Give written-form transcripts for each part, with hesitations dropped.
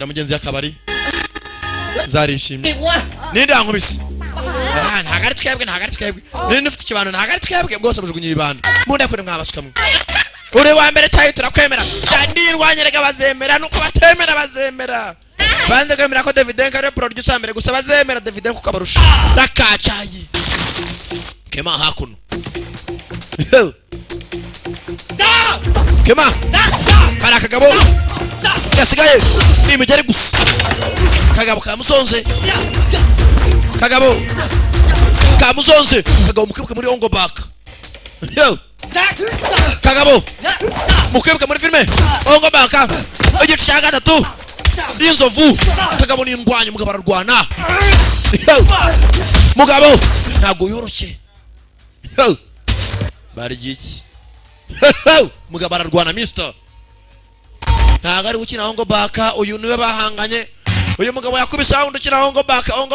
mugenzi yakabari zarishimye ninde yankubise ntagari twebwe ninde ufite ikibano ntagari twebwe bwose bujugunye ibanda munde kuri mwabasukamwe uri wa mbere cyayo turakwemera cyandi rwanyerega bazemera nuko batemera bazemera banze kwemera ko David Nkare producer mbere gusa bazemera David Nkare kukabarusha rakacayi kema hakuno kema para kagabo gasigaye ni mujere gusa kagabo kamusonze kagabo mukibuka muri ongo back kagabo mukibuka muri filme ongo back oje tushaka gatatu inzovu kagabo ni indwanyi mugabo ararwana mugabo ntago yoroshye barigiki mugabo ararwana mister ntago ari gukina ongo back uyu niwe bahanganye uyu mugabo yakubise sound ukina ongo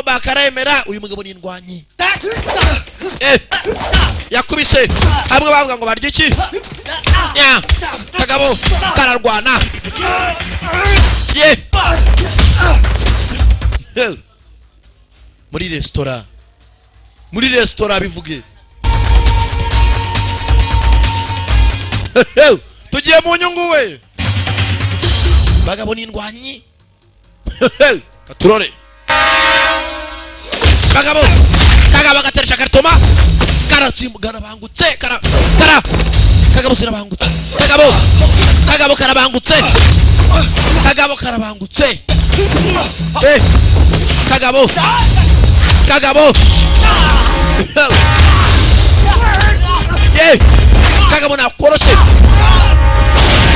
back aremera uyu mugabo ni indwanyi yakubise hamwe bavuga ngo barye iki kagabo kararwana muri restaurant bivuge tugiye mu nyungu we bagabo ni indwanyi katurore kagabo gateresha kartoma karatsimbugana bangutse kagabo sirabangutse kagabo karabangutse kagabo kagabo nakoroshe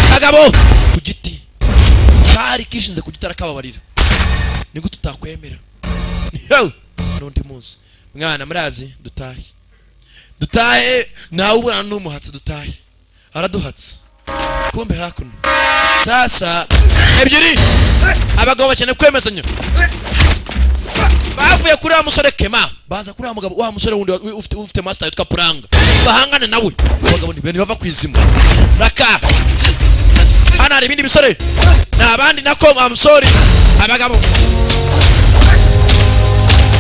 kagabo kugiti kari kishinze kugitara kababarira nigo tutakwemera nundi munsi mwana murazi dutahe nawe ubura n'umuhatsi dutahe araduhatse kumbe hakuno sasa ebyiri abagabo bakene kwemezanya bavuye kuri wa musore Kema baza kuri wa mugabo wa musore wundi ufite master yitwa Puranga bahangane nawe abagabo ni bene bava kwizima raka ana ari bindi bisore nabandi nako I'm sorry abagabo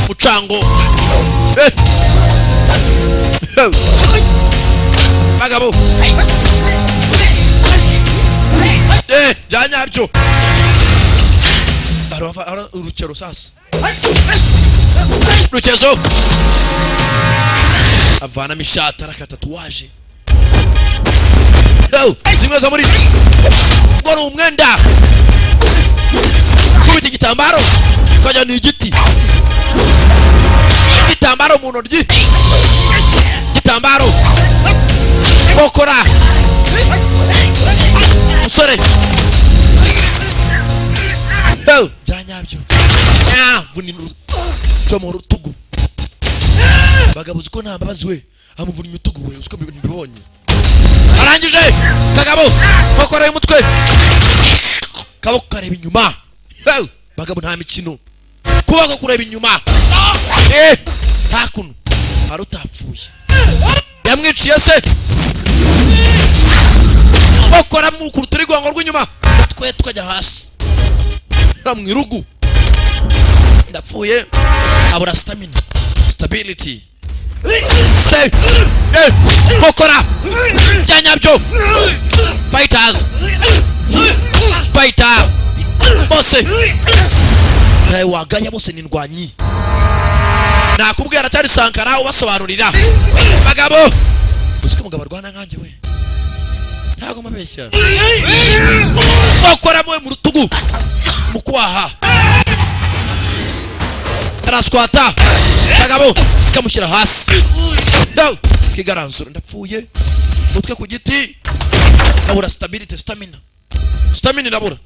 mucango bagabo janyabyo ara urukero sasa ruchezo avana mishata rakatatuaje zimwe za muri ngoro umwenda kubita igitambaro kajya ni igiti igitambaro mu ntoryi igitambaro bokora musore janyabyo vuninu cyo mu rutugu bagabo ziko nambabazwe amuvunya utugu we usko mbibonye arangije kagabo bokora umutwe kabo kareba inyuma bagabo nta mikino kubako kureba inyuma hakuno arutapfuye yamwiciye se bokora mu kuruturigongo rw'inyuma twe tukajya hasi amwirugu ndapfuye abura stability stay bokora janyabyo fighters bose nawe waganya bose ni ndwanyi nakubwira cyari Sankara ubasobanurira bagabo usiko mugabo arwana nkanje we ntago mabeshya bokora mu rutugu mukwaha araskwata bagabo sikamushyira hasi kigaranzura ndapfuye mutwe ku giti kabura stability stamina ndabura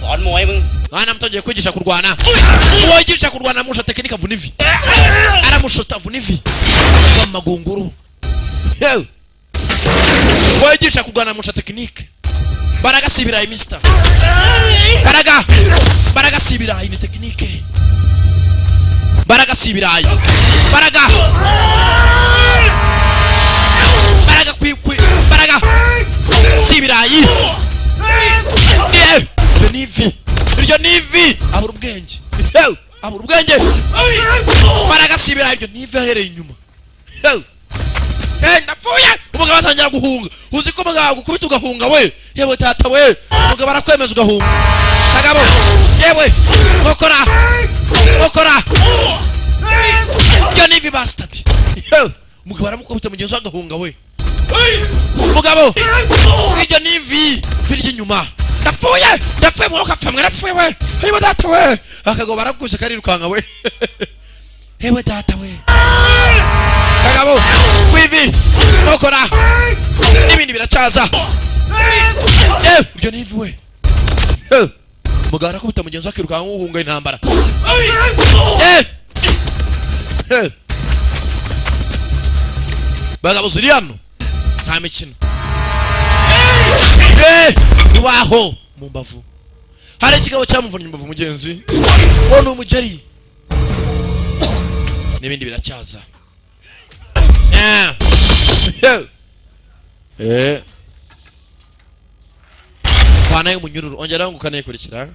sọn mồiมึง ana mtoje kwigisha kurwana wigisha kurwana musha tekinika vunivi aramushota vunivi kwa magunguru wigisha kurwana musha tekinike baraga sibira imista baraga sibira ini tekinike baraga sibira baraga sibira nivi abura ubwenge abura ubwenge baragasibira iryo nivi ahereye inyuma ndapfuye umugabo atangira guhunga uzi ko umugabo gukubita ugahunga we yewe tata we umugabo arakwemeza ugahunga kagabo yewe ngokora iyo nivi bastard umugabo aramukubita mugenzi we agahunga we umugabo iryo nivi firi inyuma ndapfuye mwuka apfamwe ndapfuye we yewe data we akagabo barakuje karirukanga we yewe data we kagabo kwivi ngokora n'ibindi biracaza iryo nivi we umugabo arakubita mugenzi we akirukanga nk'uhunga intambara bagabo ziri hano nta mikino iwaho mu mbavu hari ikigabo cyamuvunnye imbavu mugenzi wo ni umugeri n'ibindi biracyaza kwana y'umunyururu ongera ngo ukanekurikira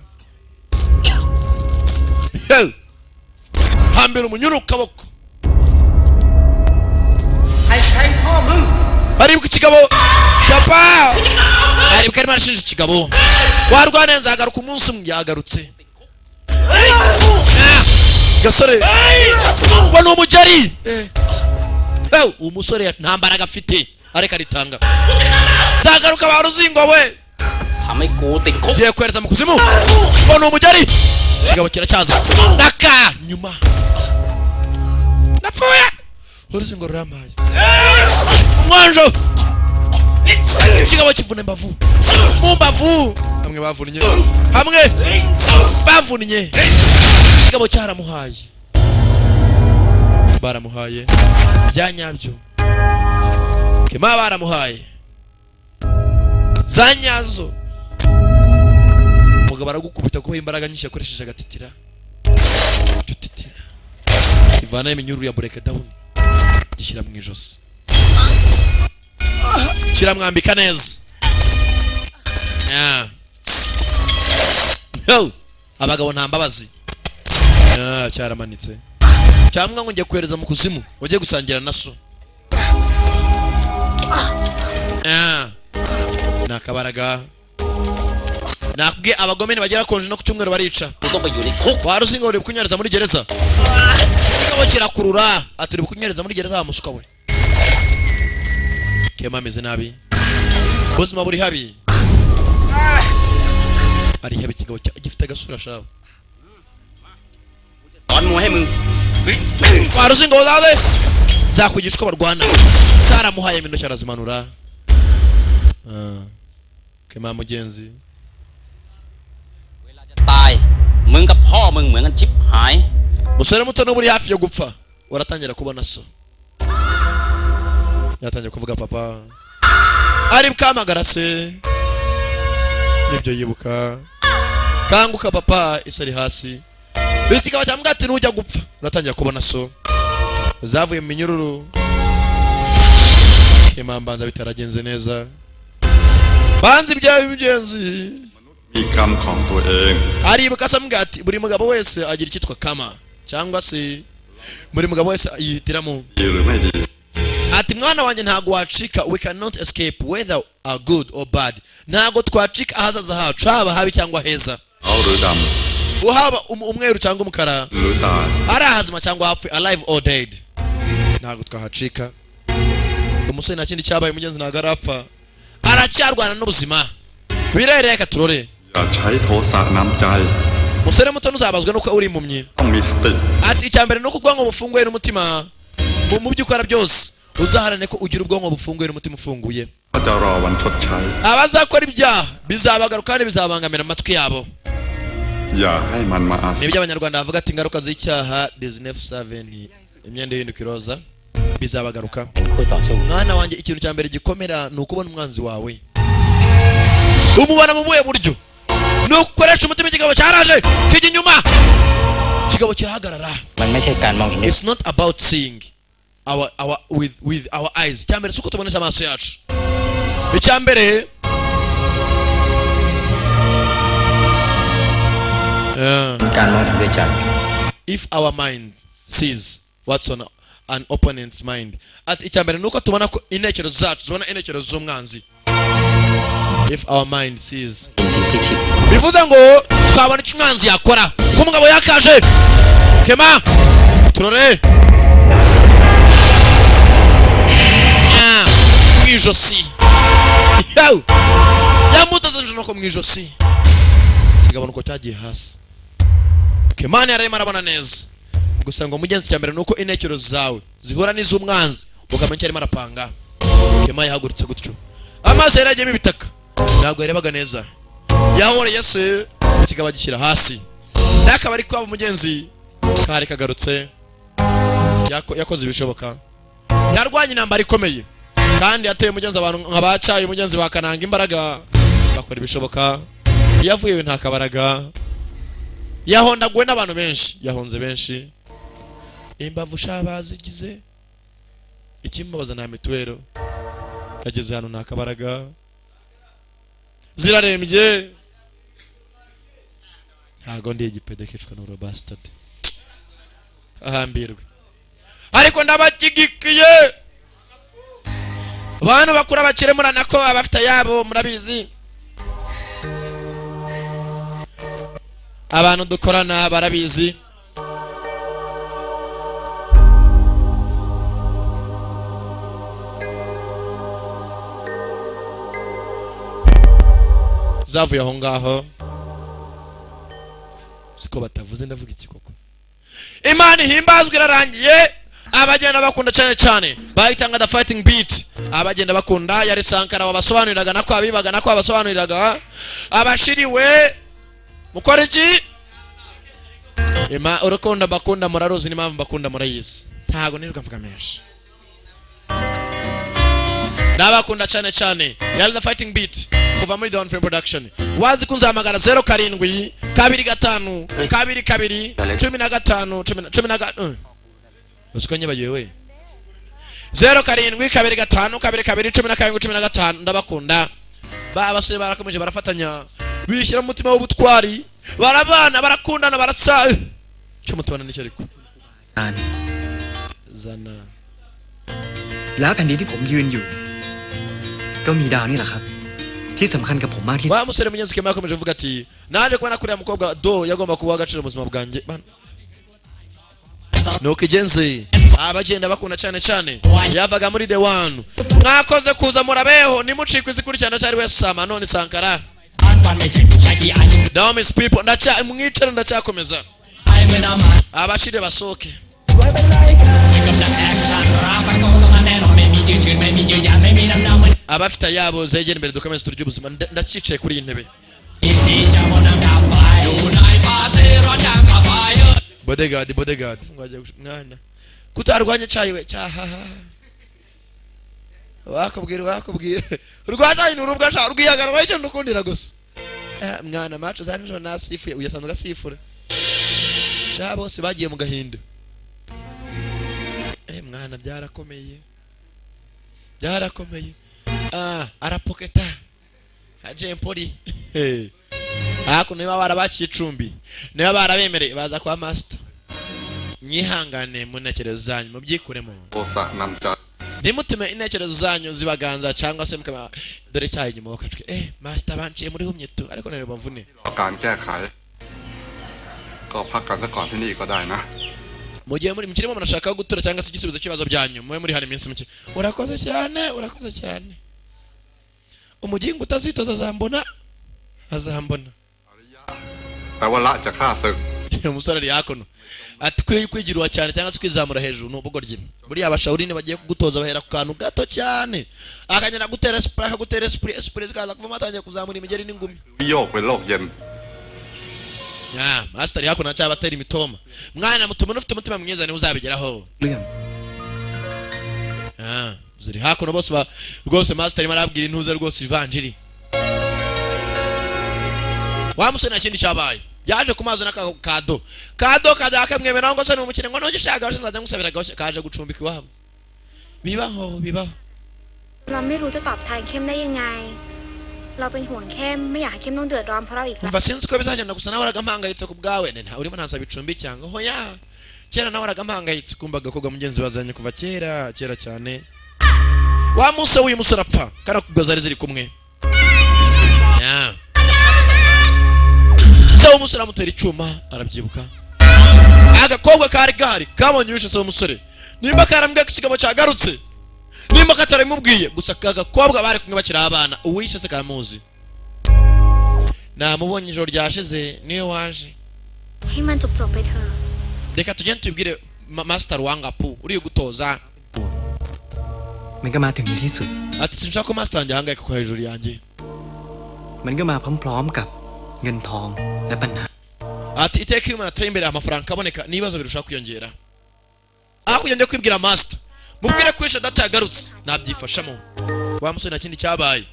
hambira umunyururu kaboko aribuka ikigabo papa aribuka arimo arashinja ikigabo warwane nzagaruka umunsi umwe yagarutse gasore ngo ni umugeri umusore nta mbaraga afite areka ritanga nzagaruka baruzingo we giye kwereza mu kuzimu ngo ni umugeri ikigabo kiracyaza naka nyuma napfuye uruzingo ruramaye umwanjo ikigabo kivuna imbavu mu mbavu hamwe bavunnye ikigabo cyaramuhaye baramuhaye bya nyabyo kema baramuhaye za nyazo umugabo aragukubita kubera imbaraga nyinshi yakoresheje agatitira ivana iminyururu ya break down gishyira mu ijosi kiramwambika neza abagabo nta mbabazi cyaramanitse cyangwa ngo njye kwereza mu kuzimu ujye gusangira na so nakabaraga nakubwiye abagome bagera konje no ku cyumweru barica waruzingo uri kunyereza muri gereza ikigabo kirakurura aturi kunyereza muri gereza bamusuka we kema ameze nabi ubuzima buri habi ari habi ikigabo gifite agasura shawe waruzingo zawe zakwigisha uko barwana zaramuhaye iminota arazimanura kema mugenzi musore muto n'uburi hafi yo gupfa uratangira kubona so yatangiye kuvuga papa ari bukamagara se nibyo yibuka kanguka papa isari hasi bitikaba cyambwa ati nujya gupfa uratangira kubona so zavuye mu minyururu kemambanza bitaragenze neza banzi byawe bigenzi ikamของตัวเอง ari bukasambwa ati buri mugabo wese agira ikitwa kama cyangwa se buri mugabo wese yihitiramo ati mwana wanjye ntago wacika we cannot escape whether are good or bad ntago twacika ahazaza hacu haba habi cyangwa heza uhaba umweru cyangwa umukara ari ahazima cyangwa hapfe alive or dead ntago twahacika umusore nta kindi cyabaye mugenzi ntago arapfa aracyarwana n'ubuzima birereye katurore musore muto nuzabazwe nuko uri impumyi ati icyambere nuko ubwonko bufunguye n'umutima mu byukora byose uzaharane ko ugira ubwonko bufunguye n'umutima ufunguye abazakora ibyaha bizabagaruka kandi bizabangamira amatwi yabo nibyo abanyarwanda bavuga ati ingaruka z'icyaha 19/7 imyenda y'induka iroza bizabagaruka mwana wanjye ikintu cya mbere gikomera ni ukubona umwanzi wawe umubona mu buye buryo nukoresha umutima ikigabo cyaraje kijya inyuma ikigabo kirahagarara it's not about seeing with our eyes cyambere suko tubonesha amaso yacu icyambere การมองเห็นด้วยใจ if our mind sees what's on an opponent's mind ati icyambere nuko tubona ko intekerezo zacu zibona intekerezo z'umwanzi if our mind sees เห็นสิ่งที่คิด bivuze ngo twabona icyo umwanzi yakora ko umugabo yakaje kema turore mwijosi yamutaze njono ko mwijosi kigabano ko cyagiye hasi kemani yarema arabona neza gusa ngo mugenzi cyambere nuko intekerezo zawe zihora n'iz'umwanzi ukamenya arimo arapanga kemani yahagurutse gutyo amaso yaragiyemo ibitaka ntabwo yarebaga neza yahoreye se kigaba gishyira hasi nakaba ari kwaba umugenzi kare kagarutse yakoze ibishoboka yarwanye intambara ikomeye kandi yateye umugenzi abantu nk'abacaye umugenzi bakananga imbaraga bakora ibishoboka yavuye nta kabaraga yahondaguwe n'abantu benshi yahonze benshi imbavu shabazigize ikimbabaza nta mituwero yageze hano nta kabaraga zirarembye ntago ndi igipede kicwa n'urobastad ahambirwe ariko ndabagigikiye abantu bakura bakire murana ko abafite yabo murabizi abantu dukorana barabizi zavuye aho ngaho siko batavuze ndavuga iki koko Imana ihimbazwe irarangiye abagenda bakunda cyane cyane bahitanga the fighting beat abagenda bakunda yari Sankara babasobanuriraga nako abibaga nako abasobanuriraga abashiriwe mukora iki urukundo bakunda muraruzi n'impamvu bakunda murayizi ntago niruka mvuga menshi nabakunda cyane cyane yari the fighting beat kuva muri Down Film Production wazi kunzamagara 07 25 22 15 15 Usikanye bagiwe 07 25 22 15 ndabakunda abasore barakomeje barafatanya bishyira mu mutima w'ubutwari barabana barakundana baratsa cyo mutubana n'icyo ariko zana แล้วแผ่นดินที่ผมยืนอยู่ก็มีดาวนี่แหละครับที่สำคัญกับผมมากที่สุด wa musore munyenzi kema yakomeje kuvuga ati naje kubona kuri mukobwa do yagomba kuba agaciro mu buzima bwanjye nuko igenzi abagenda bakunda cyane cyane yavaga muri the one mwakoze kuza murabeho nimucikwe izikurikirana cyari wese sama none Sankara Domis people ndacha mwitera ndacyakomeza abashire basoke abafite yabo zegera imbere dukomeze turya ubuzima ndacicaye kuri iyi ntebe bodyguard mwana kutarwanya cyayiwe cyahaha wakubwira urwanya ni urubwa sha urwiyagarara icyo ndukundira gusa mwana macho zanjo nasifuye uyasanzwe gasifura sha bose bagiye mu gahinda mwana byarakomeye arapoketa aje mpori ako niba barabaciye icumbi niba barabemereye baza kwa master nyihangane mu ntekerezo zanyu mubyikuremo nimutume intekerezo zanyu zibaganza cyangwa se mukaba dore cyayi nyuma bakacwe master banciye muri humyeto ariko nare bavune การแก้ไขก็พักกันซะก่อนที่นี่ก็ได้นะ mugiye muri mukirimo murashaka gutura cyangwa se igisubizo cy'ibibazo byanyu mwe muri hano iminsi mike urakoze cyane umugingo utazitoza azambona แต่ว่าละจะฆ่าศึก umusore ari hakono ati kwigirwa cyane cyangwa se kwizamura hejuru n'ubugoryi buri abashawurine bagiye kugutoza bahera ku kantu gato cyane akanyana gutera spray zikaza kuva matangiye kuzamura imigeri n'ingumi โยกเป็นโลกเย็น master yako na cyabatera imitoma mwana mutumuntu ufite umutima mwiza ni uzabigeraho เรื่อง ziri hakono bose rwose master marabwira intuze rwose ivanjiri wa musore nakindi cyabaye yaje kumazo nakado akamwemera ngo se ni umukene ngo nogishaka bashaza ngusabira kaje gucumbika iwabo bibaho เราไม่รู้จะตอบแทนเข้มได้ยังไง เราเป็นห่วงเข้มไม่อยากให้เข้มต้องเดือดร้อนเพราะเราอีกแล้ว umva sinzi ko bizagenda gusa nawe uragampangayitse ku bwawe nta urimo ntansaba icumbi cyangwa hoya kera nawe uragampangayitse kumbaga koga mugenzi bazanye kuva kera cyane wa munsi w'uyu musore apfa karakubwo zari ziri kumwe se umusore amutera icyuma arabyibuka agakobwa kari gahari kabonye wishe se umusore nimba karambwiye ko ikigabo cyagarutse nimba katarimubwiye gusa agakobwa bari kumwe bakiri abana uwishe se karamuzi namubonye ijoro ryashize niyo waje ให้มันจบๆไปเถอะ reka tugende tubwire master wangapu uri gutoza มันก็มาถึงในที่สุด ati sinshaka ko master wanjye ahangayika ko hejuru yanjye มันก็มาพร้อมๆกับเงินทองและปัญหา ati iteka iyo umuntu ateye imbere amafaranga akaboneka n'ibibazo birushaho kwiyongera aho kugenda kwibwira master mubwire ko isha data yagarutse nabyifashamo wa musore nta kindi cyabaye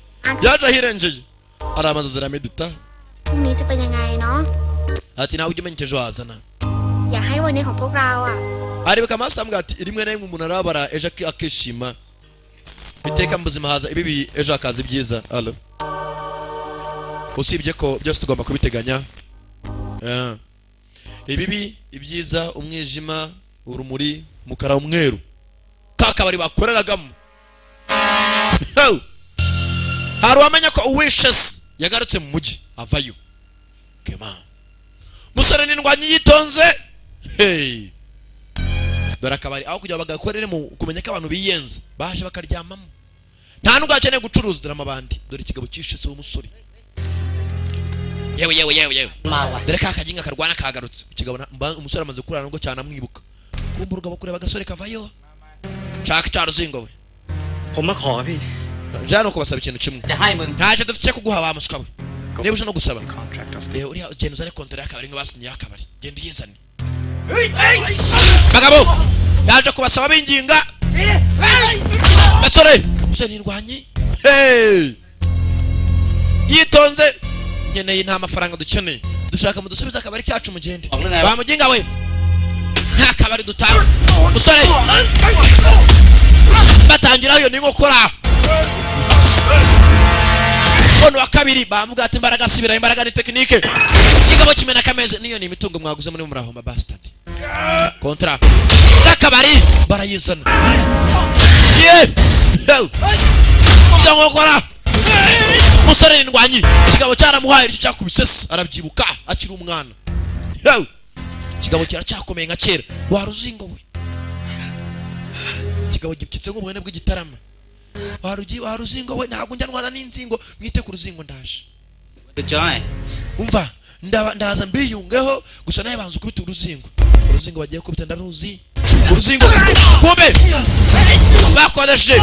yaje ahirengeye arabanza ziramedita พรุ่งนี้จะเป็นยังไงเนาะ ati nawe ujye umenya icyo ejo hazana อยากให้วันนี้ของพวกเราอ่ะ aribeka master ambwira ati rimwe na rimwe umuntu arabara ejo akishima iteka mu buzima haza ibibi ejo hakaza ibyiza allo usibye ko byose tugomba kubiteganya ibibi ibyiza umwijima urumuri mukara umweru kakabari bakoreragamo hari wamenya ko uwishe yagarutse mu mujyi avayo kema musore n'indwanyi yitonze dore akabari aho kugira bagakorere mu kumenya ko abantu biyenza baje bakaryamamo nta nubwo akeneye gucuruza dore amabandi dore ikigabo cyishe se w'umusore yewe dore ka kajinga karwana kagarutse ikigabo umusore amaze kurana ngo cyane amwibuka kumva urugabo kureba agasore kavayo shaka cyaruzingo we ผมมาขอพี่ jano ko basaba ikintu kimwe จะให้มึง ntacyo dufite kuguha wa mushwa we niba uje no gusaba contract of uriya genda uzane kontra y'akabari ngo basinye akabari genda uyizane bagabo yaje kubasaba binginga basore musore n'indwanyi yitonze nkeneye nta mafaranga dukeneye dushaka mu dusubiza akabari kacu mugende bamuginga we nta kabari dutanga musore batangiraho iyo n'inkokora kono wa kabiri bamuga ati imbaraga sibira imbaraga ni tekinike kigabo kimena kameze niyo ni imitungo mwaguze muri murahoma bastard kontra zakabari barayizana nkokora musore n'indwanyi kigabo cyaramuhaye icyo cyakubisese arabyibuka akiri umwana kigabo kiracyakomeye nka kera waruzingo we kigabo gipkitse nk'ubwene bw'igitarama waruzingo we ntabwo njya ntwana n'inzingo mwite ku ruzingo ndaje umva ndaza mbiyungeho gusa naye banza kubita uruzingo bagiye kubita ndaruzi uruzingo kumbe bakoreshe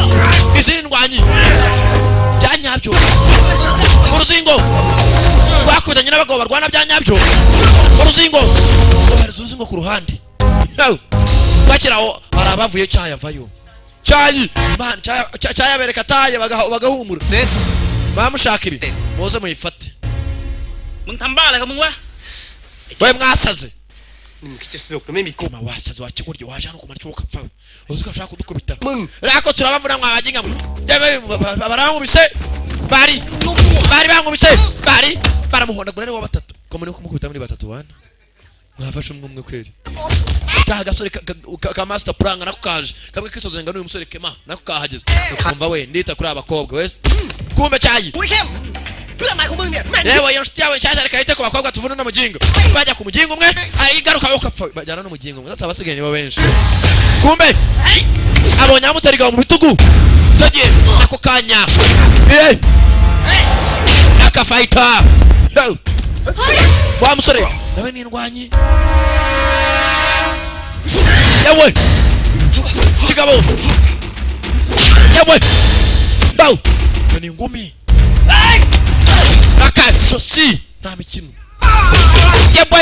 izindwanyi byanyabyo uruzingo bakubitanye n'abagabo barwana byanyabyo uruzingo bariza uruzingo ku ruhande bakiraho arabavuye cyayavayo cyayi man cyayabereka taye bagahumura bamushaka ibi muze muyifate มึงทำบ้าอะไรกับมึงวะ we mwasaze นี่มึงคิดจะสนุกหรือไม่มีกู kuma wasaze wakigurye waje hano kumara cyo kapfa uzi ko ashaka kudukubita rako turabavuna mwabaginga baramubise bari bangubise bari baramuhondagura ni wa batatu ko muri kumukubita muri batatu bana mwafashe umwe kweri ka gasore ka master pranga nako kaje kabwe kitozenga n'uyu musore kema nako kahageze umva we ndita kuri abakobwa wese kumbe cyayi เพื่อหมายของมึงเนี่ยแม่ง yewe yonshuti yawe cyane kayite ko bakobwa tuvuna n'umugingo bajya ku mugingo umwe ari garuka yo kapfa bajyana n'umugingo umwe zataba basigaye nibo benshi kumbe abonye amutariga mu bitugu tagiye nako kanya naka fighter wa musore nawe n'indwanyi yewe kigabo yewe ni ngumi naka josi na mikino yewe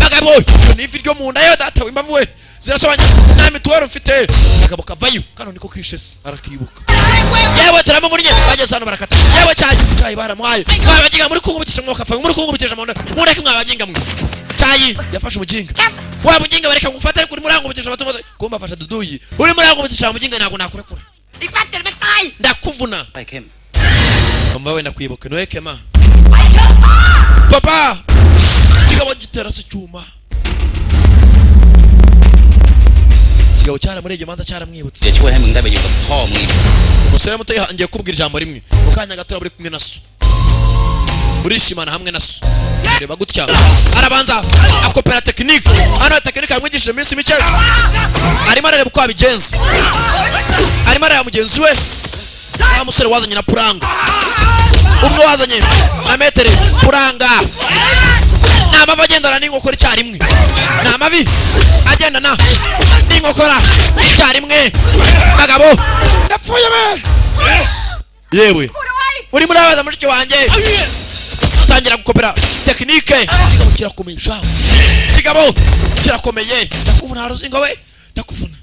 bagabo ni video mu nda yo data wimbavu we zirasobanya na mitwaro mfite bagabo kavayo kano niko kishese arakibuka yewe turamo muri nye bageze hano barakata yewe cyayi baramwaye babaginga muri kungubitisha mwoka fa muri kungubitisha mu nda mureke mwabaginga mwe cyayi yafashe umuginga wa muginga bareka ngufata kuri murangubitisha batumaze kumba fasha duduyi uri murangubitisha muginga ntago nakurekura อีป้าจะไม่ตาย ndakuvuna ไปเข้ม mama we ndakwibuka noye kema papa kigabo gitera se cyuma kigabo cyara muri ibyo manza cyara mwibutse จะช่วยให้มึงได้ไปอยู่กับพ่อมึงอีก umusore muto ngiye kubwira ijambo rimwe mukanya gato buri kumwe naso burishimana hamwe naso reba gutya arabanza akopera technique hano technique amwigishije iminsi mike arimo arareba uko abigenza arimo arareba mugenzi we nta musore wazanye na puranga umwe wazanye na metere puranga nta mavi agendana n'inkokora icyarimwe nta mavi agendana n'inkokora icyarimwe bagabo ndapfuye be yewe uri muri abaza muri cyo wanjye tangira gukopera technique kigabo kirakomeye shaho kigabo kirakomeye ndakuvuna haruzinga we ndakuvuna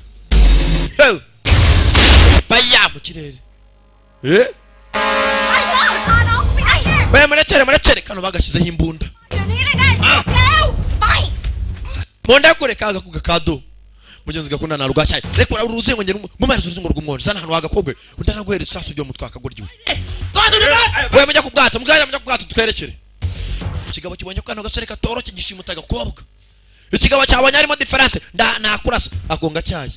baya mu kirere we murekere kano bagashyizeho imbunda monda kure kaza kugakado mugenzi gakunda na rugacyaye reko uruzingo ngene mumarizo uruzingo rw'umwonje sana hano wagakobwe undanaguhera isasu ryo mutwaka guryo we mujya kubwato twerekere ikigabo kibonye kano gasore katoro kigishimuta gakobwa ikigabo cyabonye arimo difference nakurasa agonga cyaye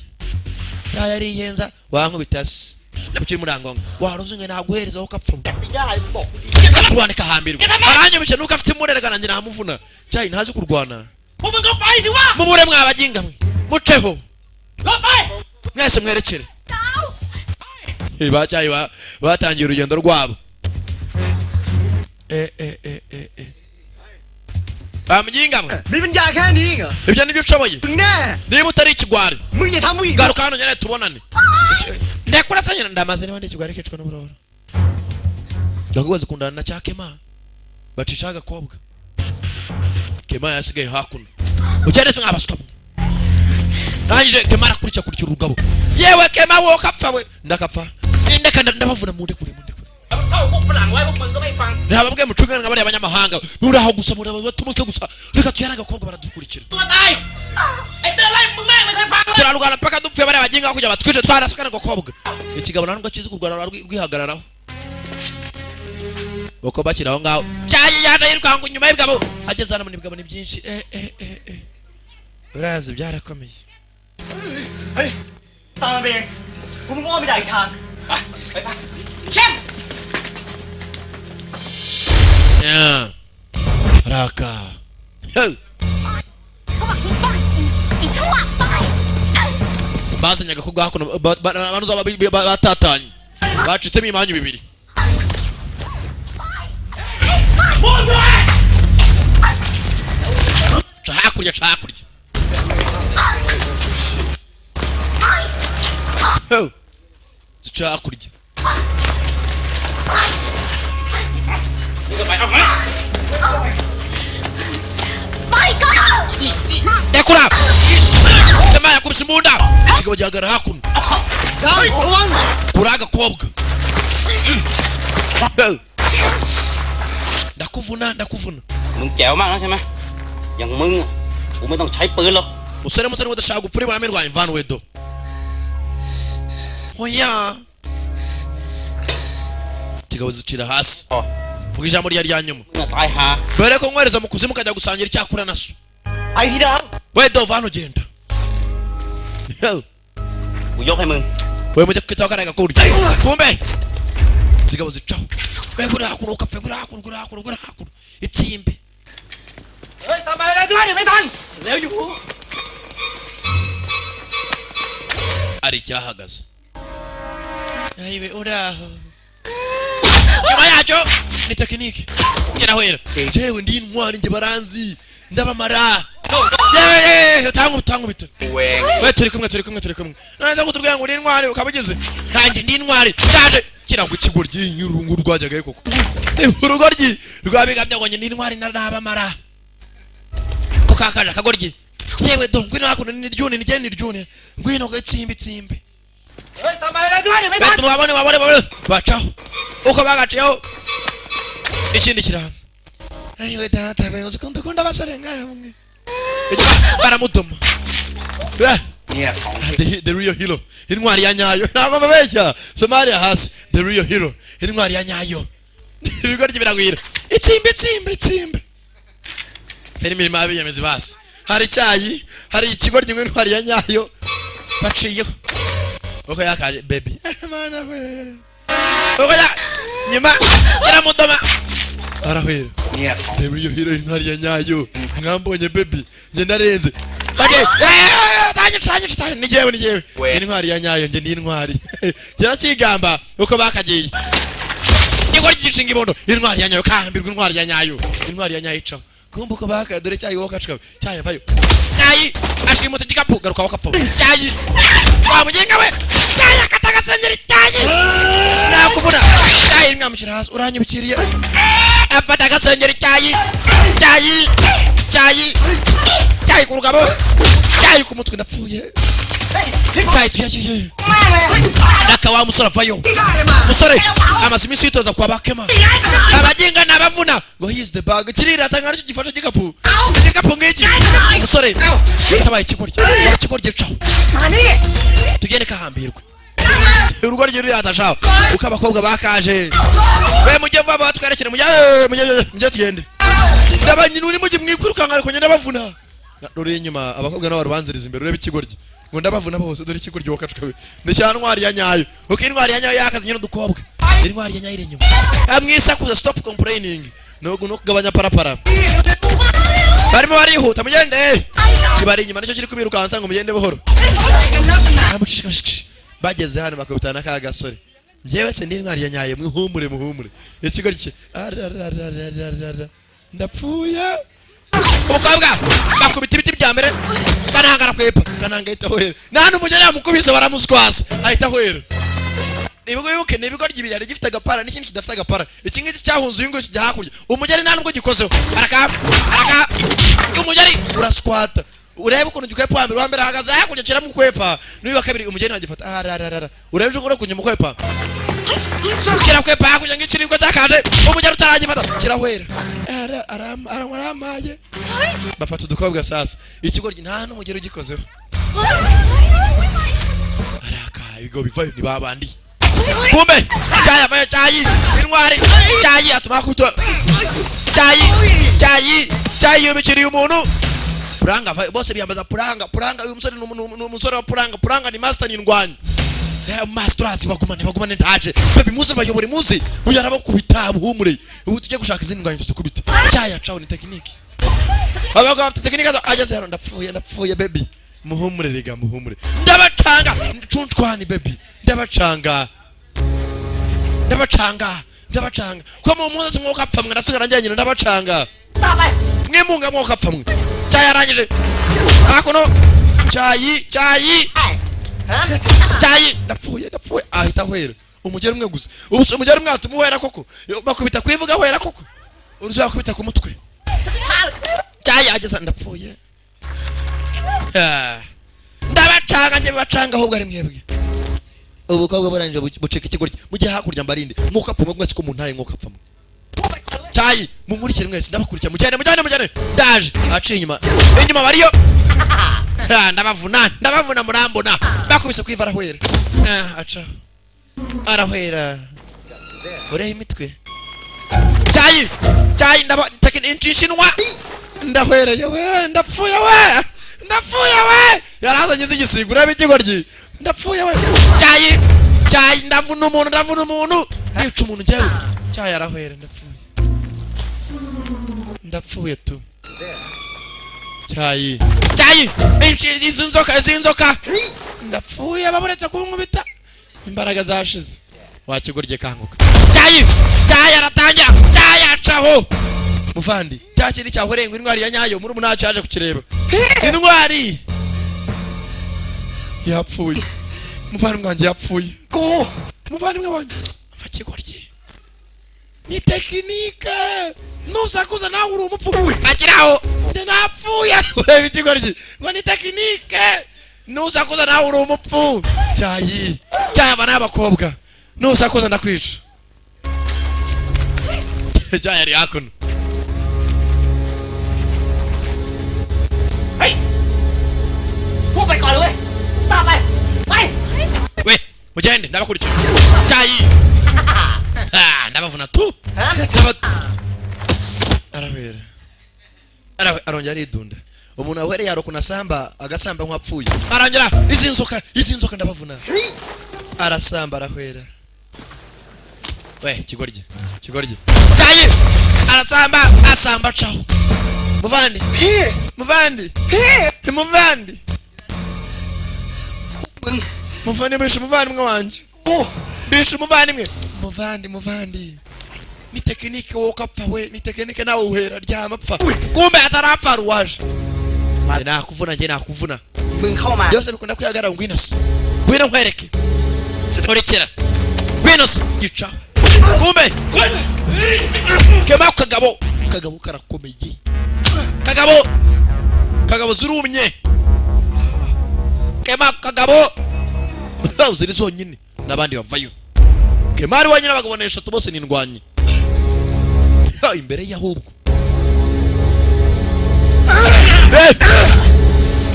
yari yenza wanko bitasi nakiri murangonga waruzinga naguhereza ho kapfa kurwana kahambirwa aranye bishe nuko afite murerega nanjye namuvuna cyayi ntazi kurwana mubure mwabaginga mwe muceho mwese mwerekere bacyayi batangiye urugendo rwabo bamuginga mwe nibinjya kandi nga ibyo nibyo ushoboye niba utari ikigwari munye tamuyi garuka hano nyene tubonane ndakurasanye ndamaze niba ndikigwari kicwa n'uburoro yagoze kundana na cyakema bacishaga kobwa kema yasigaye hakuno ugeretse nk'abaswa rangije kema arakurikira kurikira urugabo yewe kema wo kapfa we ndakapfa ndeka ndabavuna munde kure ntababwe mucungana ngabari abanyamahanga muri aho gusa muri abatumutwe gusa reka tuyaraga kobwa baradukurikira turarugana paka dupfuye bari abaginga kujya batwice twarasukana ngo kobwa ikigabo ntabwo kizi kurwana rwihagararaho uko bakira aho ngaho cyayi yaje yirukanga nyuma y'ibigabo ageze hano muri bigabo ni byinshi urazi byarakomeye tabe kumwo bi dai thang raka bazanyaga ko gakuno banuza batatanye bacitemo imanyu bibiri cahakurya zicahakurya ekura tema yakubise imbunda kigabo gihagara hakuno kuraga kobwa ndakuvuna มึงแจ๋วมากนะใช่ไหมอย่างมึงกูไม่ต้องใช้ปืนหรอก musore muto udashaka gupfura ibara mirwa imvano wedo hoya kigabo zicira hasi vuga ijambo rya nyuma มึงตายหา bare ko nkwereza mu kuzimu kajya gusangira icyakura naso ai si da wedo vano genda กูยกให้มึง we mujya kwitaho karaga kuri kumbe kigabo zicaho begura hakuno ukapfe gura hakuno itsimbe tama raช่วยไม่ทันเร็วอยู่ ari cyahagaze ayiwe uraho nyuma yacyo ni tekinike kirahwera jewe ndi intwari nge baranzi ndabamara yewe tangu bita we turi kumwe none ngo tubwira ngo ni intwari ukabugeze nanjye ndi intwari ndaje kirango kigoryi nyurungu rwajyaga koko urugoryi rwabigabya ngo ni intwari ndabamara ko kakaje kagoryi yewe do ngwino hakuno ni ryune ngwino gatsimbe wabone bacaho uko bagaciyeho ikindi kiraza ayiwe data beyoze ko ndakunda abasore nk'aya mwe baramudoma เนี่ยของ the real hero intwari ya nyayo ntabwo mbabeshya Somalia hasi the real hero intwari ya nyayo ibigoryi biragwira itsimbe filime irimo abiyemezi basi hari icyayi hari ikigoryi intwari ya nyayo baciyeho uko yakaje baby mana we uko ya nyuma iramudoma arahweraเนี่ยของ the real hero intwari ya nyayo mwambonye baby nge narenze bage tanye ni jewe intwari ya nyayo nge ni intwari kirakigamba uko bakagiye ikigoryi gishinga ibondo intwari ya nyayo kambirwa intwari ya nyayo icaho kumbuka baka dore cyayi wokacika cyayi vayo cyayi ashimute gikapu garuka wakapfa cyayi wamugenga we cyayi akataga sengeri cyayi nakubona cyayi ngamshira hasi uranyibikiriye afata gasengeri cyayi kurugabo cyayi kumutwe ndapfuye cyayi tuyagiye naka wa musora vayo musore amazimi sitoza kwa bakema abaginga nabavuna ngo he is the bag kirira tangana cyo gifasha gikapu ngiki musore tabaye ikigoryi caho tugende kahambirwe urugoryi ruri atashaho uko abakobwa bakaje we mujye vuba batwerekere mujye tugende ndabanyi nuri mujye mwikwirukanka ariko nyenda bavuna dore inyuma abakobwa nabo rubanziriza imbere urebe ikigoryi ngo ndabavuna bose dore ikigoryi wakacukawe ndicyanwari ya nyayo uko intwari ya nyayo yakaze nyine dukobwa intwari ya nyayo iri inyuma amwisakuza stop complaining no kugabanya parapara barimo barihuta mugende kibari inyuma nicyo kiri kubirukansa ngo mugende buhoro bageze hano bakubitana ka gasore njyewe se ndi intwari ya nyayo muhumure ikigoryi cye ndapfuye umukobwa bakubita ibiti bya mbere kananga rakwepa kananga ahita hwera nta n'umugeni yamukubise baramuswasa ahita hwera nibuke n'ibigoryi bibiri gifite agapara n'ikindi kidafite agapara iki ngiki cyahunze uyu nguyu kijya hakurya umugeni nta nubwo gikozeho araka umugeni uraswata urebe ukuntu gikwepa wa mbere ahagaze hakurya kiramukwepa n'uyu wa kabiri umugeni agifata urebe uko uri kunyuma ukwepa kirakwepa hakurya ngikiribwa cyakaje umugeni utaragifata kirahwera aramaye bafata udukobwa sasa ikigoryi nta n'umugeni ugikozeho araka ibigo bivayo ni babandi kumbe cyayi intwari cyayi atuma kuto cyayi yobikiriye umuntu puranga bose biyambaza puranga uyu musore n'umusore wa puranga ni master n'indwanyi masters bagumane ndaje baby muze bayobore muze uyu arabakubita buhumure ubu tujye gushaka izindi ndwanyi tuzikubita cyayi acaho ni technique abagabo bafite technique ageze hano ndapfuye baby muhumure rega muhumure ndabacanga ncunchwani baby ndabacanga ko mu munsi mwuka apfa mwe nasigara njyenyine ndabacanga mwe munga mwuka apfa mwe cyayi arangije akono cyayi ndapfuye ahita hwera umugeri umwe gusa ubu umugeri umwe atuma uhera koko bakubita kwivuga hwera koko uruzi bakubita ku mutwe cyayi ageza ndapfuye ndabacanga ahubwo ari mwebwe ubukobwa burangije buceka ikigoryi mujye hakurya mbarinde mwuka apfa mwese ko muntaye mwuka apfa cyayi munkurikire mwese ndabakurikira mujyane ndaje aciye inyuma bariyo ndabavuna murambona bakubise kwiva arahwera aca arahwera ureho imitwe cyayi ndabatekinishinwa ndahwereye we ndapfuye we yarazanye igisigo urebe ikigoryi ndapfuye we cyayi ndavuna umuntu nica umuntu njyewe cyayi arahwera ndapfuye tu cyayi izi nzoka ndapfuye baburetse kunkubita imbaraga zashize wakigorye kanguka cyayi aratangira cyayi acaho muvandi cya kindi cyahorengwa intwari ya nyayo muri umunacyo yaje kukireba intwari yapfuye umuvandimwe wanjye yapfuye umuvandimwe wanjye mva kigoryi ni tekinike nusakuza nawe uri umupfumu agiraho napfuye ureba ikigoryi ngo ni tekinike nusakuza nawe uri umupfu cyayi aba n'abakobwa nusakuza ndakwica cyayi ari hakuno Hey! Pull back on the way! mugende ndabakurikira cyayi ndabavuna tu arabera arongera aridunda umuntu ahereye yaro kunasamba agasamba nk'apfuye arongera izi nzoka ndabavuna arasamba arahwera we kigorye cyayi arasamba asamba caho muvandi bishe umuvandimwe wanje bishe umuvandimwe ni tekinike wowe kapfa we ni tekinike nawe uhera ryamapfa kumbe atarapfa ruwaje nakuvuna byose bikunda kwihagara ngwino nkwereke ntorekera ngwino gica kumbe kema kagabo karakomeye kagabo zirumye kema kagabo ziri zonyine nabandi bavayo kemari wanyine bagabonesha tubose nindwanye imbere yahubwo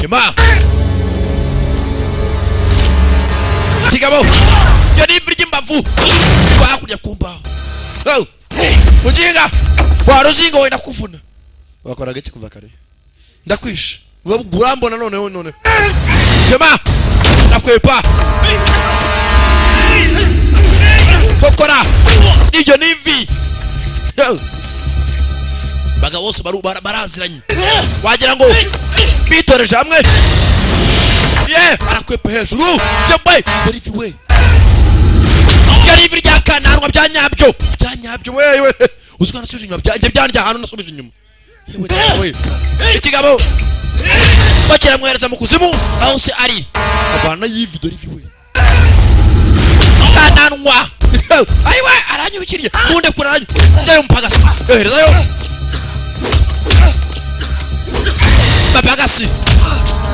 kema kigabo yo niviri ry'imbavu bakujya kumbaho ujinga waruzinga wenda kuvuna bakora gake kuva kare ndakwisha urambona none kema nakwepa kokora nibyo nivi baga bose baraziranye wagira ngo bitoreje hamwe arakwepa hejuru jembe derivi we derivi rya kananwa byanyabyo wewe uzikana suje inyuma byandya hano nasubije inyuma yewe ikigabo bakira mwereza mu kuzimu aho se ari abana yivi derivi we kananwa ayiwe aranyubikiriye munde kuranye ndayo mpagasi eherezayo babagasi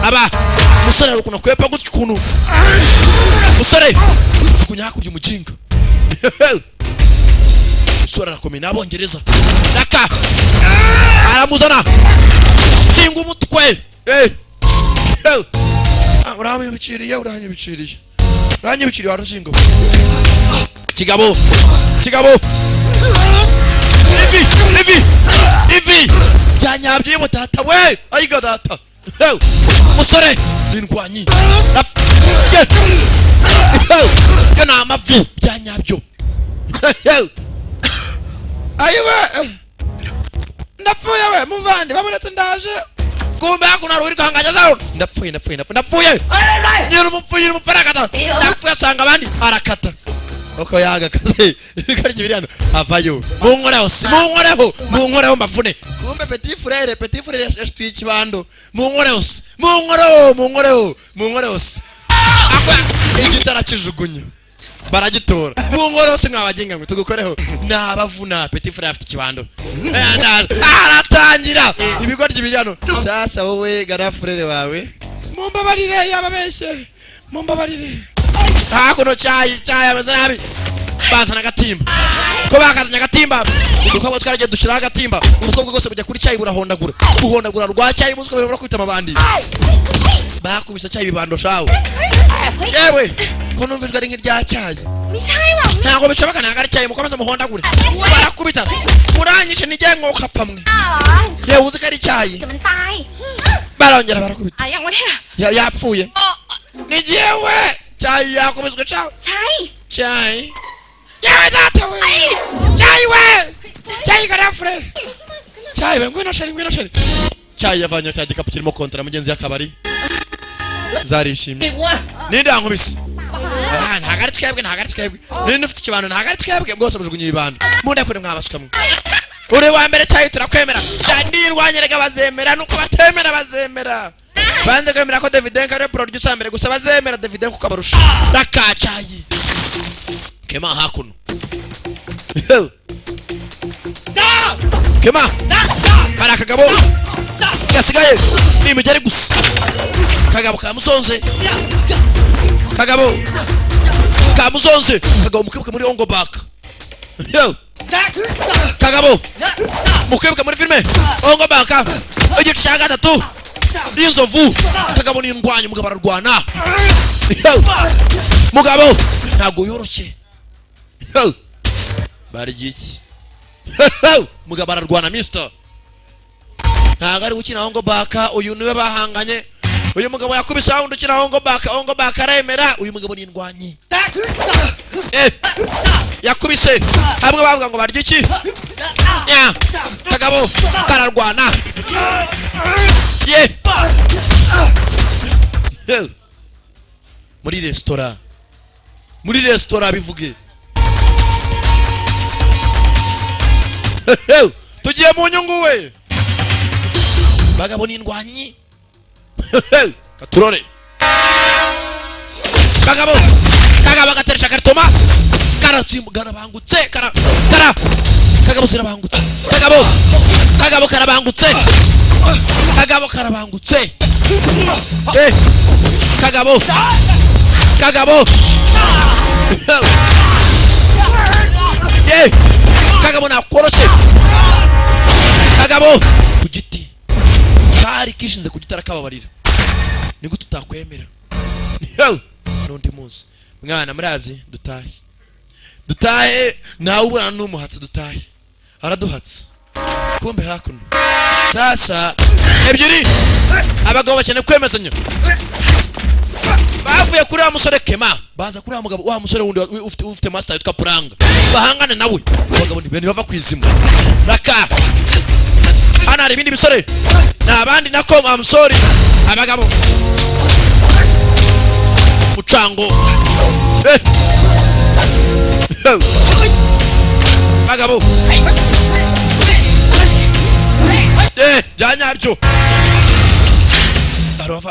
aba musore rukuna kwepa gutyo kuntu musore jukunya hakurya umujinga musore arakomeye n'abongereza daka aramuzana shinga umutwe uranyubikiriye warushinga kigabo ivi byanyabyo yemo data we ayiga data musore zindwanyi yo na amavi byanyabyo ayiwe ndapfuye we muvandi babonetse ndaje kumbe hakuna ruri kanganya zawo ndapfuye nyiri umupfarakata ndapfuye asanga abandi arakata uko yagakaze ibikaryo birano avayo munkoreho mbafune kumbe petit frère yashtuye ikibando munkoreho akwa igitara kijugunye baragitora munkoreho se mwabagenga ngo tugukoreho nabavuna petit frère afite ikibando aratangira ibigoryo birano sasa wowe gara frère wawe mumbabarire yababeshe hakuno cyayi amazanabi bazana agatimba ko bakazanya agatimba udukobwa twaragiye dushiraho agatimba umukobwa gose kujya kuri cyayi buhondagura rwa cyayi muziko bero kwita amabandi bakubisa cyayi bibando shawo yewe ko numvijwe ari nk'irya cyayi ntago bishoboka nagari cyayi mukomeza muhondagure barakubita uranyishe nijye nkoka pamwe yewe uziko ari cyayi barongera barakubita yapfuye nijewe cyayi yakubiswe cawo cyayi yewe data we cyayi garafure cyayi we ngwino sheri cyayi yavanye cya gikapu kirimo kontra mugenzi yakabari zarishimye nindankubise ntagari twebwe ninde ufite ikibando ntagari twebwe bwose bujugunye ibando munde kure mwabasukamwe uri wa mbere cyayi turakwemera cyandirwanyerega bazemera nuko batemera bazemera banze kwemera ko Davidenko ari producer mbere gusa bazemera Davidenko kabarusha rakacayi kema hakuno kema para kagabo gasigaye nimugere gusa kagabo kamusonze kagabo mukebwe muri ongo back kagabo mukwibuka muri filime ongo baka igice cya gatatu y'inzovu kagabo ni indwanyi umugabo ararwana mugabo ntabwo yoroshye barya iki mugabo ararwana mister ntabwo ari gukina ongo baka uyu niwe bahanganye uyu mugabo yakubise aho ndukina ongo baka aremera uyu mugabo ni indwanyi yakubise hamwe bavuga ngo barya iki kagabo kararwana muri resitora bivuge tugiye mu nyungu we bagabo ni indwanyi katurore kagabo gateresha karitoma karatsimbugana bangutse kagabo zirabangutse kagabo karabangutse kagabo nakoroshe kagabo ku giti kari kishinze ku gitara kababarira niko tutakwemera n'undi munsi mwana murazi dutahe nawe ubura n'umuhatsi dutahe araduhatse kumbe hakuno sasa ebyiri abagabo bakene kwemezanya bavuye kuri wa musore Kema baza kuri wa mugabo wa musore wundi ufite master yitwa Puranga bahangane nawe abagabo ni bene bava kwizima raka ana hari ibindi bisore nabandi nako I'm sorry abagabo mucango bagabo janyabyo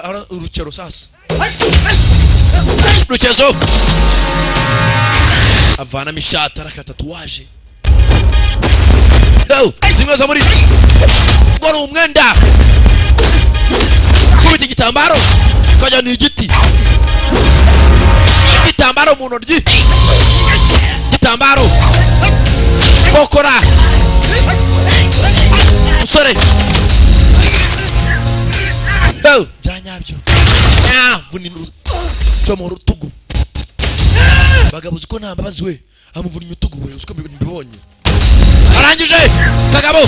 ara urukero sasa rukezo avana mishata rakata tatuwaje zimwe za muri ngoro umwenda kubita igitambaro kajya ni igiti igitambaro mu ntoryi igitambaro bokora musore byanyabyo vunina cyo mu rutugu bagabo uko nta mbabazi we amuvunya utugu we uko mbibonye arangije kagabo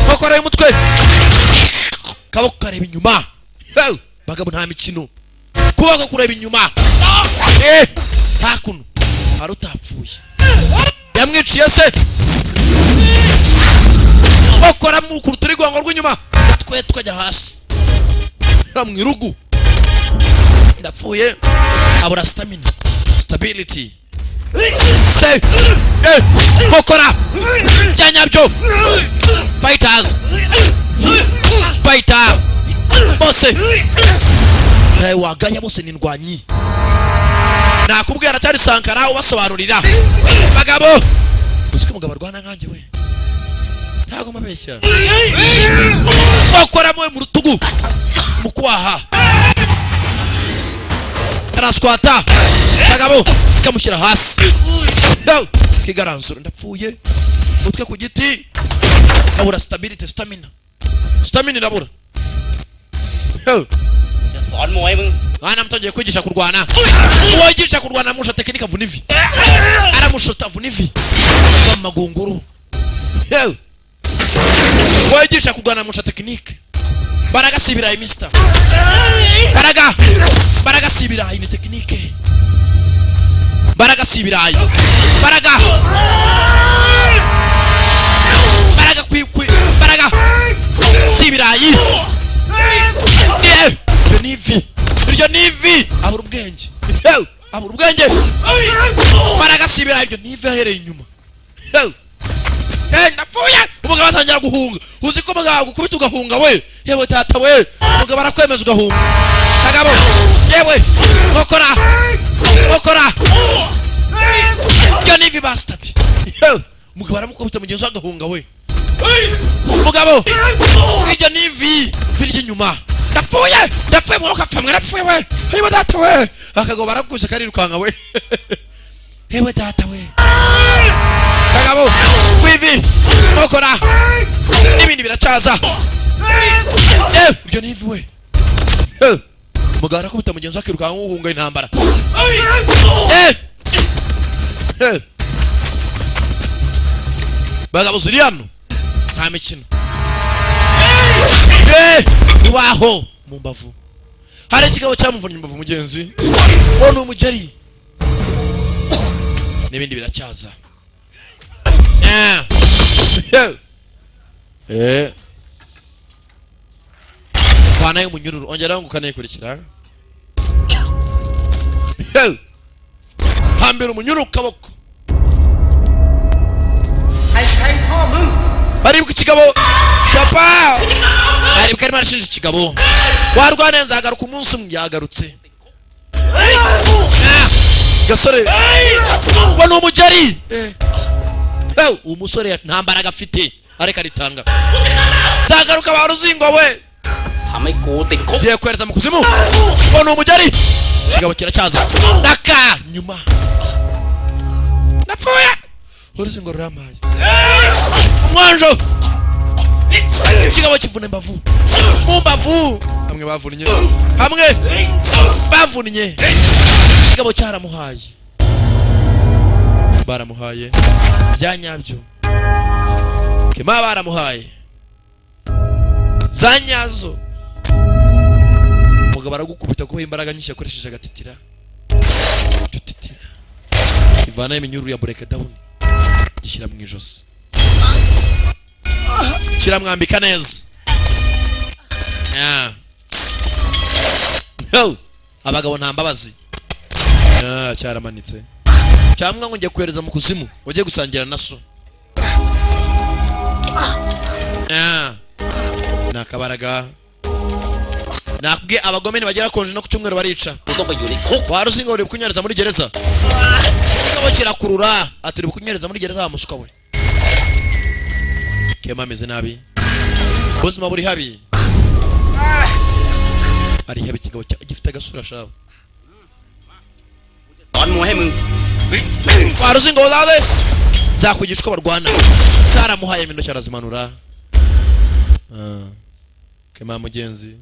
bokora y'umutwe kabo kareba inyuma bagabo nta mikino kuba ko kureba inyuma hakuno arutapfuye yamwiciye se bokora mu kuruturi rwango rw'inyuma twe tukajya hasi mwirugu ndapfuye abura stamina stability stay bokora byanyabyo fighters fighter bose nawe waganya bose ni indwanyi nakubwira cyari Sankara ubasobanurira bagabo uziko mugabo arwana nkanje we ntago mabeshya bokora mu rutugu mukwaha araskwata bagabo sikamushyira hasi kigaranzura ndapfuye mutwe ku giti abura stability stamina nabura sọn mồiมึง Ana mtonje kwigisha kurwana. Uwagisha kurwana musha tekinika vunivi. Ara mushota vunivi. Kwa magunguru. Yo. Uwagisha kurwana musha tekinike. Baraga sibira mister. Baraga sibira ni tekinike. Baraga sibira. Baraga kwi. Baraga sibira. Iryo nivi abura ubwenge. Abura ubwenge. Baraga sibira iryo nivi ahereye inyuma. Ndapfuye umugabo atangira guhunga. Uzi ko umugabo gukubita ugahunga we. Yewe tata we. Umugabo arakwemeza ugahunga. Kagabo. Yewe. Okora. Iryo nivi bastard. Umugabo aramukubita mugenzi we agahunga we. Umugabo. Iryo nivi viri inyuma. Ndapfuye mwoka famwe ndapfuye we. Yewe tata we. Akago barakuse kari rukanga we. Yewe tata we. Kagabo. ivi okora n'ibindi biracyaza ibyo ni ivi we mugara kubita mugenzi wake rukanka uhunga intambara bagabo ziri hano nta mikino iwaho mu mbavu hari ikigabo cyamuvunnye imbavu mugenzi wone umugeri n'ibindi biracyaza kwana y'umunyururu ongera ngo kanekurikira hambira umunyururu kaboko aribuka ikigabo papa aribuka arimo arashinja ikigabo warwana nzagaruka umunsi umwe yagarutse gasore wone umugeri umusore nta mbaraga afite areka ritanga zagaruka baruzingo we giye kwereza mu kuzimu wone umugeri ikigabo kiracyaza daka nyuma napfuye uruzingo ruramaye umwanjo ikigabo kivuna imbavu mu mbavu hamwe bavunnye ikigabo cyaramuhaye baramuhaye byanyabyo kema baramuhaye zanyazo mugabo aragukubita kuba imbaraga nyinshi yakoresheje agatitira ivana iminyururu ya break down gishyira mu ijosi kiramwambika neza abagabo nta mbabazi cyaramanitse cyangwa ngo njye kwereza mu kuzimu ujye gusangira na so nakabaraga nakubwiye abagome ntibagera konje no ku cyumweru barica waruzinga uri kunyereza muri gereza ikigabo kirakurura ati uri kunyereza muri gereza wamusuka we kema ameze nabi ubuzima buri habi ari habi ikigabo gifite agasura shawe waruzinga ulale zakwigisha uko barwana zaramuhaye mindo cyarazimanura kema mugenzi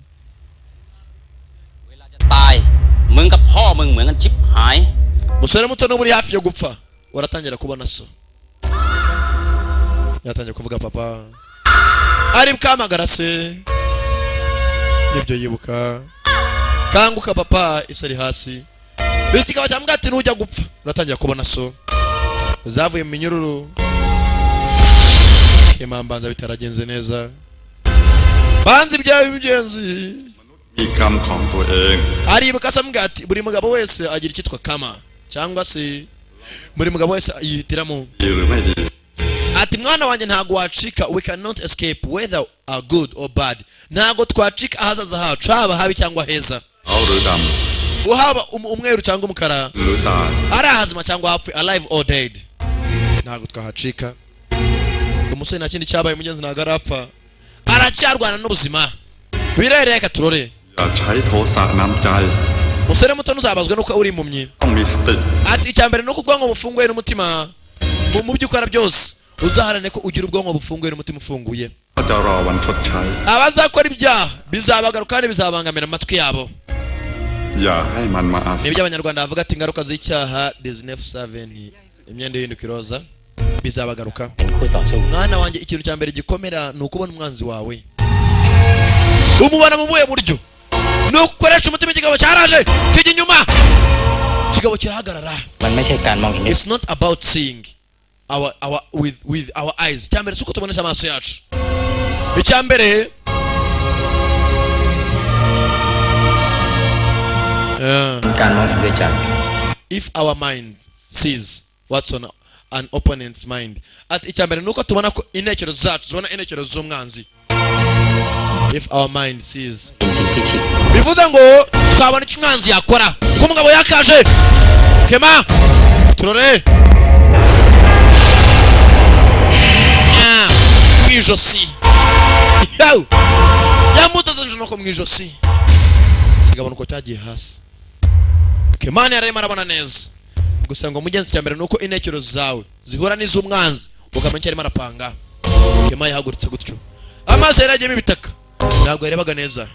musore muto no muri hafi yo gupfa waratangira kubona so yatangiye kuvuga papa ari bukamagara se nibyo yibuka kanguka papa isari hasi ikigabo cyambwa ati nujya gupfa uratangira kubona so zavuye mu minyururu kema mbanza bitaragenze neza banzi byawe bigenzi ikamของตัวเอง aribuka asambwa ati buri mugabo wese agira ikitwa kama cyangwa se buri mugabo wese yihitiramo ati mwana wanjye ntago wacika we cannot escape whether are good or bad ntago twacika ahazaza hacu haba habi cyangwa heza uhaba umweru cyangwa umukara ari ahazima cyangwa hapfu alive or dead ntago twahacika umusore nta kindi cyabaye mugenzi ntago arapfa aracyarwana n'ubuzima birere ka turore musore muto nuzabazwe nuko uri impumyi ati icyambere nuko ubwonko bufunguye n'umutima mu byukora byose uzaharane ko ugira ubwonko bufunguye n'umutima ufunguye abazakora ibyaha bizabagaruka kandi bizabangamira amatwi yabo nibyo abanyarwanda bavuga ati ingaruka z'icyaha 19/7 imyenda y'induka iroza bizabagaruka mwana wanjye ikintu cya mbere gikomera ni ukubona umwanzi wawe umubona mu buye buryo ni ukukoresha umutima ikigabo cyaraje kijya inyuma ikigabo kirahagarara it's not about seeing with our eyes icyambere suko tubonesha amaso yacu icyambere if our mind sees what's on an opponent's mind at icyambere nuko tubona ko intekerezo zacu zibona intekerezo z'umwanzi if our mind sees bivuze ngo twabona icyo umwanzi yakora ko umugabo yakaje kema turore mwijosi yamutoze nje nuko mwijosi kigabo nuko cyagiye hasi kemani yarema arabona neza gusa ngo mugenzi cyambere nuko intekerezo zawe zihura n'iz'umwanzi ukamenya arimo arapanga. Kema yahagurutse gutyo amaso yaragiyemo ibitaka ntabwo yarebaga neza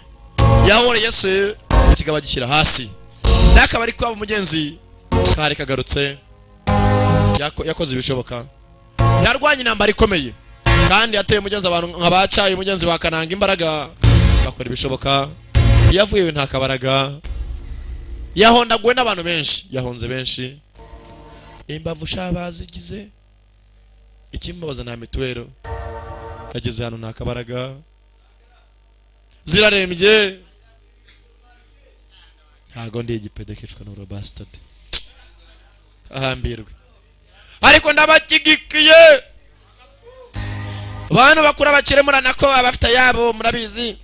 yahoreye se ikigaba gishyira hasi nakaba ari kwaba umugenzi kare kagarutse yakoze ibishoboka yarwanye intambara ikomeye kandi yateye umugenzi abantu nkabacaye umugenzi bakananga imbaraga bakora ibishoboka yavuye nta kabaraga yahondagwe n'abantu benshi yahonze benshi imbavu shabazigize ikimbabaza na mituwero yageze hano nta kabaraga zirarembye ntago ndi igipede kicwa n'uro bastard ahambirwe ariko ndabakigikiye abantu bakura bakire murana ko abafite yabo murabizi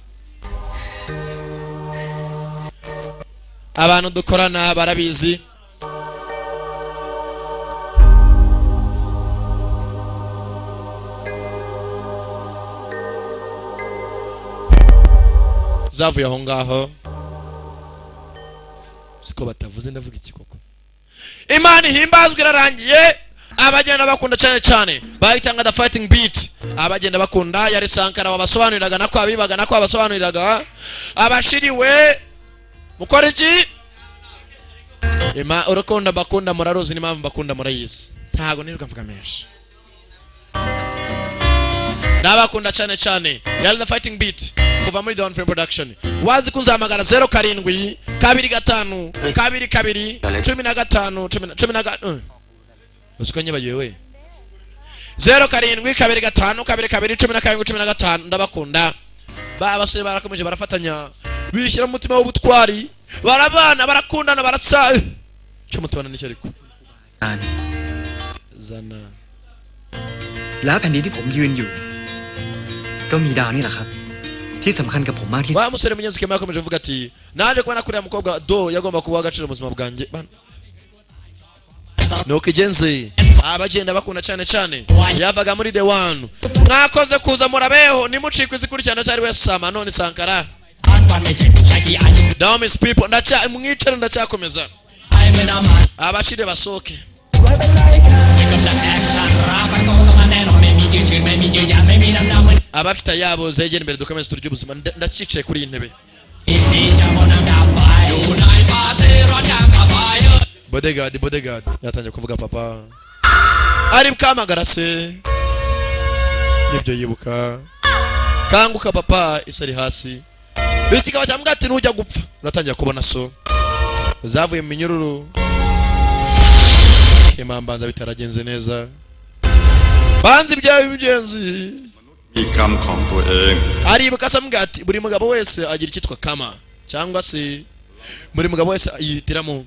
abantu dukorana barabizi zavuye aho ngaho siko batavuze ndavuga iki koko Imana ihimbazwe irarangiye abagenda bakunda cyane cyane bahitanga the fighting beat abagenda bakunda yari Sankara babasobanuriraga nako abibaga nako abasobanuriraga abashiriwe mukora iki urukundo bakunda muraruzi n'impamvu bakunda murayizi ntago niruka mvuga menshi nabakunda cyane cyane yari the fighting beat kuva muri the One Frame Production wazi kunzamagara 07 25 22 15 15 usukanye bagiwe 07 25 22 15 ndabakunda babasore barakomeje barafatanya bishyira mu mutima w'ubutwari barabana barakundana baratsa cyo mutubana n'icyo ariko zana แล้วแผ่นดินที่ผมยืนอยู่ก็มีดาวนี่แหละครับที่สำคัญกับผมมากที่สุด wa musore munyenzi Kema yakomeje avuga ati naje kubona kuri mukobwa do yagomba kuba agaciro mu buzima bwanjye nuko igenze abagenda bakunda cyane cyane yavaga muri the one mwakoze kuza murabeho nimucikwe zikurikirana cyari we Sama none Sankara down miss people ndacha mwicare ndacyakomeza abashire basoke abafite yabo zegera imbere dukomeze turya ubuzima ndacicaye kuri intebe bodyguard yatangiye kuvuga papa ari bkamagara se nibyo yibuka kanguka papa isari hasi bitikaba cyambwa ati nujya gupfa uratangiye kubona so zavuye mu minyururu Kema mbanza bitaragenze neza banzi byawe bigenzi ikamของตัวเอง aribuka samubwira ati buri mugabo wese agira icyitwa kama cyangwa se buri mugabo wese yihitiramo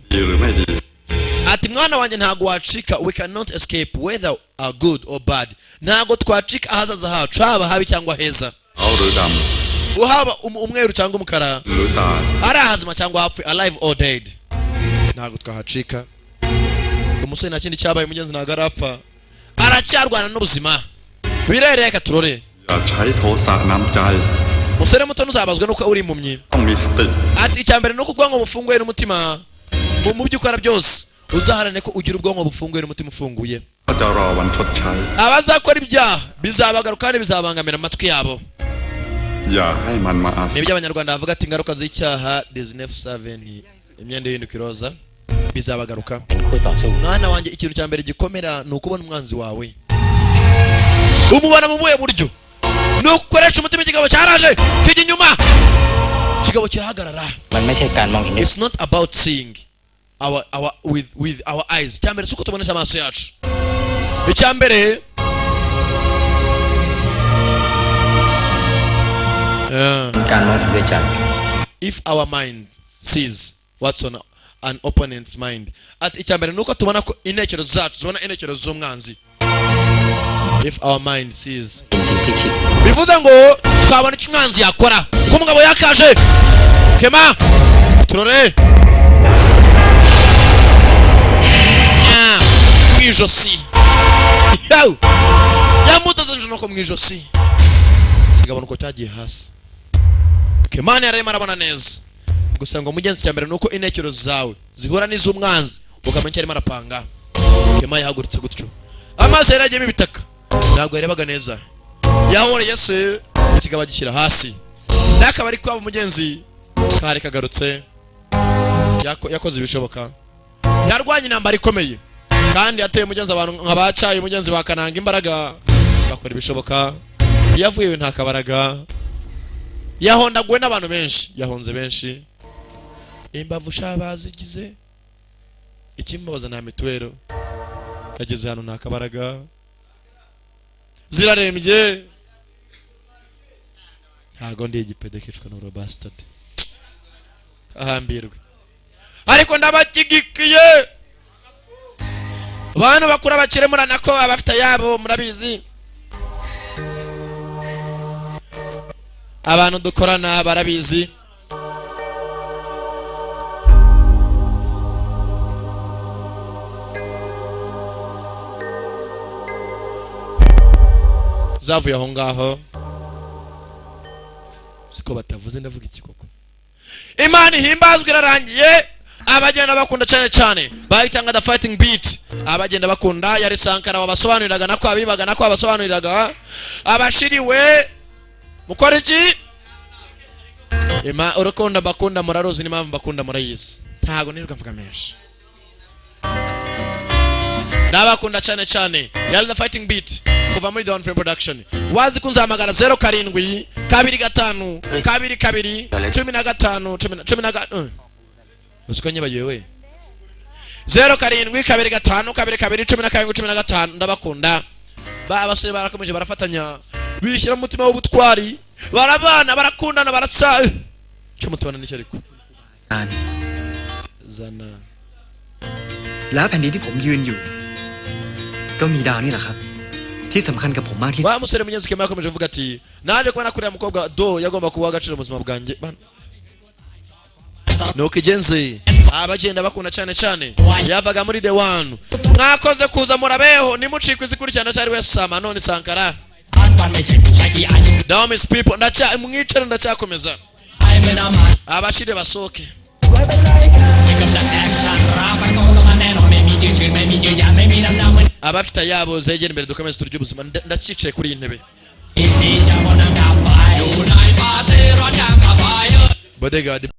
ati mwana wanjye ntago wacika we cannot escape whether are good or bad ntago twacika ahazaza hacu haba habi cyangwa heza uhaba umweru cyangwa umukara ari ahazima cyangwa hapfe alive or dead ntago twahacika umusore nta kindi cyabaye umugenzi ntago arapfa aracyarwana n'ubuzima birereye katurore musore muto ntuzabazwe nuko uri impumyi ati icyambere nuko ubwonko bufunguye n'umutima mu byo ukora byose uzaharane ko ugira ubwonko bufunguye n'umutima ufunguye abazakora ibyaha bizabagaruka kandi bizabangamira amatwi yabo nibyo abanyarwanda bavuga ati ingaruka z'icyaha 19/7 imyenda y'induka iroza bizabagaruka mwana wanjye ikintu cya mbere gikomera ni ukubona umwanzi wawe umubona mu buye buryo nukoresha umutima ikigabo cyaraje kijya inyuma ikigabo kirahagarara it's not about seeing with our eyes cyambere suko tubonesha amaso yacu icyambere if our mind sees what's on an opponent's mind at icyambere nuko tubona ko intekerezo zacu zibona intekerezo z'umwanzi if our mind sees bivuze ngo twabona icyo umwanzi yakora ko umugabo yakaje Kema turore mwijosi yamutoze nje nuko mwijosi kigabona uko cyagiye hasi Kema yarema arabona neza gusa ngo mugenzi cyambere nuko intekerezo zawe zihura n'iz'umwanzi ukamenya arimo arapanga Kema yahagurutse gutyo amaso yaragiyemo ibitaka ntabwo yarebaga neza yahoreye se ikigaba gishyira hasi n'akaba ari kwaba umugenzi kare kagarutse yakoze ibishoboka yarwanye intambara ikomeye kandi yateye umugenzi abantu nk'abacaye umugenzi bakananga imbaraga bakora ibishoboka yavuye nta kabaraga yahondaguwe n'abantu benshi yahonze benshi imbavu shabazigize ikimbabaza na mituwero yageze hano nta kabaraga zirarembye ntago ndi igipede kicwa n'uro bastard ahambirwe ariko ndabakigikiye abantu bakura bakiremurana ko abafite yabo murabizi abantu dukorana barabizi zavuye aho ngaho siko batavuze ndavuga iki koko Imana ihimbazwe irarangiye abagenda bakunda cyane cyane bahitanga the fighting beat abagenda bakunda yari Sankara wabasobanuriraga nako abibaga nako abasobanuriraga abashiriwe mukora iki urukundo bakunda muraruzi n'impamvu bakunda murayizi ntago niruka mvuga menshi nabakunda cyane cyane yari the fighting beat kuva muri Down Frame Production wazi kunzamagara 07 25 22 15 15 usikanye bayewe 07 25 22 15 ndabakunda abasore barakomeje barafatanya bishyira mu mutima w'ubutwari barabana barakundana baratsa cyo mutubana n'icyo ariko zana แล้วแผ่นดินที่ผมยืนอยู่ก็มีดาวนี่แหละครับที่สำคัญกับผมมากที่สุด wa musore munyenzi kema yakomeje avuga ati naje kuba nakuriya mukobwa do yagomba kuba agaciro mu buzima bwanjye nuko igenzi abagenda bakunda cyane cyane yavaga muri the one mwakoze kuza murabeho nimucikwe izikurikirana cyari we Sama none Sankara Damis people ndacha mwicara ndacyakomeza abashire basoke abafite yabo zegera imbere dukomeze turya ubuzima ndacicaye kuri intebe bodyguard